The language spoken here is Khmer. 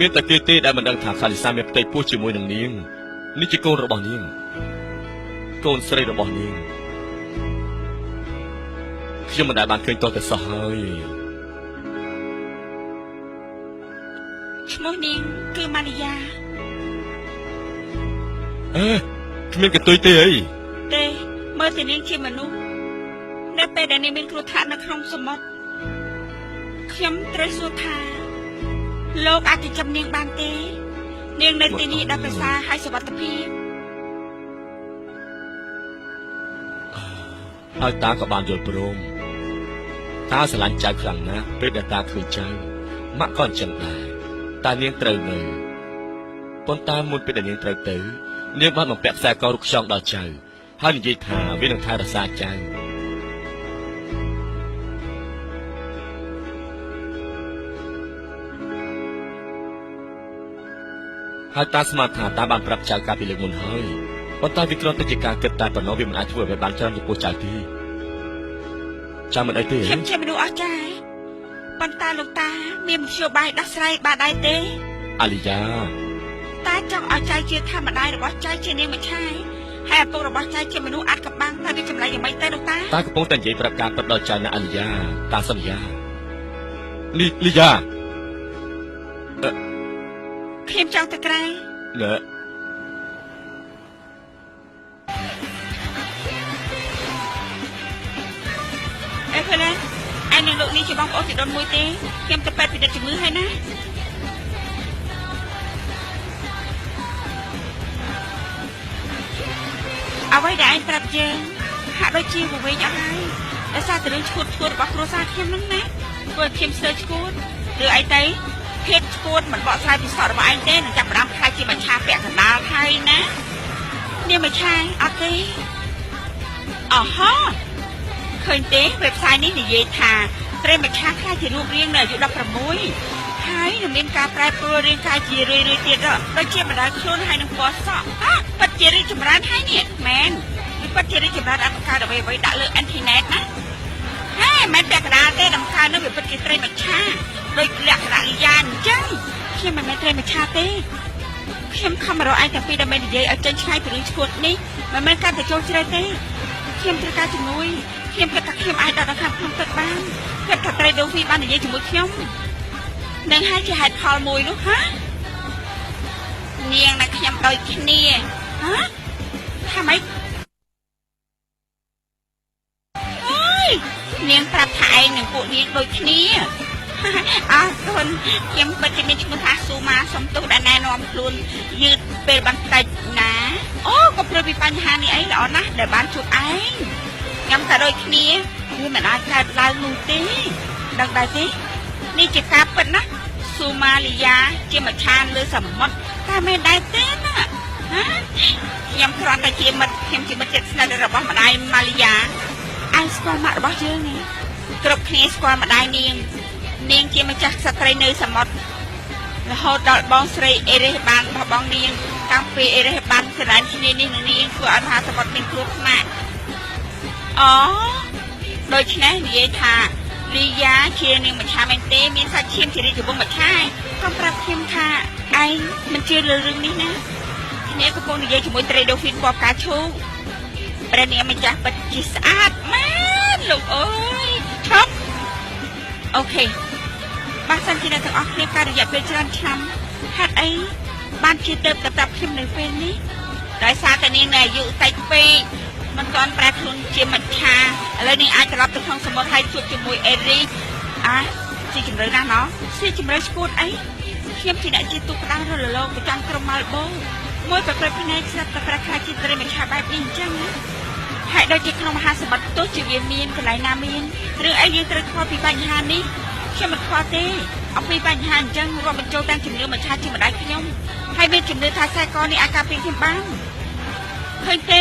មានតែគេទេដែលមិនដឹងថាខាលីសាមានផ្ទៃពោះជាមួយនឹងនាងនេះជាកូនរបស់នាងកូនស្រីរបស់នាងខ្ញុំមិនដែលបានឃើញតតែសោះហើយឈ្មោះនាងគឺម៉ារីយ៉ាគ្មានកន្ទុយទេអីទេមើលតែនាងជាមនុស្សនៅពេលដែលនាងមានគ្រោះថ្នាក់នៅក្នុងសមុទ្រខ្ញុំត្រូវសួរថាលោកអាចចិញ្ចឹមនាងបានទេនាងនៅទីនេះដល់ប្រសើរហើយសុវត្ថិភាពហើយតាក៏បានយល់ព្រមតាស្រឡាញ់ចៅខ្លាំងណាស់ពេលដែលតាឃើញចៅម៉ាក់ក៏អញ្ចឹងដែរតានាងត្រូវនៅប៉ុន្តែមុនពេលដែលនាងត្រូវទៅនាងបានបំពាក់ខ្សែករូបខ្យងដល់ចៅហើយនិយាយថាវានឹងថែរក្សាចៅហើយតាស្មានថាតាបានប្រាប់ចៅកាលពីលើកមុនហើយប៉ុន្តែវាគ្រាន់តែជាការគិតតែប៉ុណ្ណោះវាមិនអាចធ្វើឲ្យបានច្រើនចំពោះចៅទេចៅមិនអីទេខ្ញុំជាមនុស្សអស្ចារ្យប៉ុន្តែលោកតាមានមធ្យោបាយដោះស្រាយបានដែរទេអាលីយ៉ាតាចង់ឲ្យចៅជាធម្មតារបស់ចៅជានាងមច្ឆាយហើយឪពុករបស់ចៅជាមនុស្សអាចកំបាំងតែវាចម្លែកយ៉ាងម៉េចទេលោកតាតាកំពុងតែនិយាយប្រាប់ការពិតដល់ចៅណាអាលីយ៉ាតាសន្យាលីយ៉ាខ្ញុំចង់ទៅក្រៅអេពេលណាអញនឹងលោកនេះជាបងប្អូនជីដូនមួយទេខ្ញុំទៅពេទ្យពិនិត្យជំងឺហើយណាអ្វីដែលអញប្រាប់យើងហាក់ដូចជាវវិញអស់ហើយដោយសារតែរឿងឈួតរបស់គ្រួសារខ្ញុំហ្នឹងណាព្រោះខ្ញុំស្ទើរឈួតឬអីទៅភាពឈួតមិនបកស្រាយពីសក់របស់ឯងទេនឹងចាប់ផ្ដើមខ្លាចជាមច្ឆាពាក់កណ្ដាលហើយណានាងមច្ឆាអត់ទេអោះឃើញទេវេបសាយនេះនិយាយថាត្រីមច្ឆាខ្លាចជារូបរាងនៅអាយុ16ហើយនឹងមានការប្រែប្រួលរាងកាយជារឿយទៀតដូចជាបណ្ដាលខ្លួនហើយនឹងពណ៌សក់ពិតជារីកចម្រើនហើយនេះមែនវាពិតជារីកចម្រើនអត់កើតអ្វីដាក់លើអ៊ីនធឺណិតណាហើយមិនពាក់កណ្ដាលទេដំណើរនោះវាពិតជាត្រីមច្ឆាដូចលក្ខណៈលីយ៉ាអញ្ចឹងខ្ញុំមិនមែនត្រីមច្ឆាទេខ្ញុំខំរកឯងតាពីដើម្បីនិយាយឲ្យចេញឆ្ងាយពីរឿងឈួតនេះមិនមែនកាត់ទៅចូលជ្រៅទេខ្ញុំត្រូវការជំនួយខ្ញុំគិតថាខ្ញុំអាចដកដង្ហើមក្នុងទឹកបានគិតថាត្រីដូហ្វីបាននិយាយជាមួយខ្ញុំនឹងហើយជាហេតុផលមួយនោះហានាងနဲ့ខ្ញុំដូចគ្នាថាម៉េចអើយនាងប្រាប់ថាឯងនឹងពួកនាងដូចគ្នាអរគុណខ្ញុំពិតជាមានឈ្មោះថាស៊ូម៉ាសំទុះដែលណែនាំខ្លួនយឺតពេលបន្តិចណាអូក៏ព្រោះពីបញ្ហានេះអីល្អណាស់ដែលបានជួបឯងខ្ញុំតែដូចគ្នាវាមិនអាចកើតឡើងនោះទេដឹងដែរទេនេះជាការពិតណាស៊ូម៉ាលីយ៉ាជាមច្ឆាលើសមុទ្រតែមិនដែរទេណាខ្ញុំគ្រាន់តែជាមិត្តខ្ញុំជាមិត្តជិតស្និទ្ធរបស់ម្ដាយម៉ាលីយ៉ាឯងស្គាល់ម៉ាក់របស់យើងនេះគ្រប់គ្នាស្គាល់ម្ដាយនាងជាម្ចាស់ស្ត្រីនៅសមុទ្ររហូតដល់បងស្រីអេរ៉េសបានបោះបង់នាងតាំងពីអេរ៉េសបានស្រឡាញ់គ្នានេះនឹងនាងធ្វើឲ្យមហាសមុទ្រមានគ្រោះថ្នាក់អូដូច្នេះនិយាយថាលីយ៉ាជានាងមច្ឆាមែនទេមានសាច់ឈាមជារាជវង្សមច្ឆាកុំប្រាប់ខ្ញុំថាឯងមិនជឿលើរឿងនេះណាគ្នាកំពុងនិយាយជាមួយត្រីដូហ្វីនពណ៌ផ្កាឈូកព្រះនាងម្ចាស់ពិតជាស្អាតមែនលោកអើយឈប់អូខេបើសិនជាអ្នកទាំងអស់គ្នាការរយៈពេលច្រើនឆ្នាំហេតុអីបានជាទៅប្រាប់ខ្ញុំនៅពេលនេះដោយសារតែនាងនៅអាយុតិចពេកមិនទាន់ប្រែខ្លួនជាមច្ឆាឥឡូវនេះអាចត្រឡប់ទៅក្នុងសមុទ្រហើយជួបជាមួយអេរីជាជំរឿនណាស់ណោះជាជំរឿនស្គួតអីខ្ញុំជាអ្នកជាទូក្តៅរលលោកប្រចាំក្រុមម៉ាល់បូមួយប្រព្រឹត្តភ្នែកស្រាប់តែប្រកាសជាត្រីមច្ឆាបែបនេះអញ្ចឹងណាហើយដូចជាក្នុងមហាសមុទ្រទោះជាវាមានកន្លែងណាមានឬអីយើងត្រូវខ្វល់ពីបញ្ហានេះខ្ញុំមិនខ្វល់ទេអំពីបញ្ហាអញ្ចឹងរាប់បញ្ចូលទាំងជំនឿមច្ឆាជាម្ដាយខ្ញុំហើយមានជំនឿថាខ្សែកនេះអាចការពារខ្ញុំបានឃើញទេ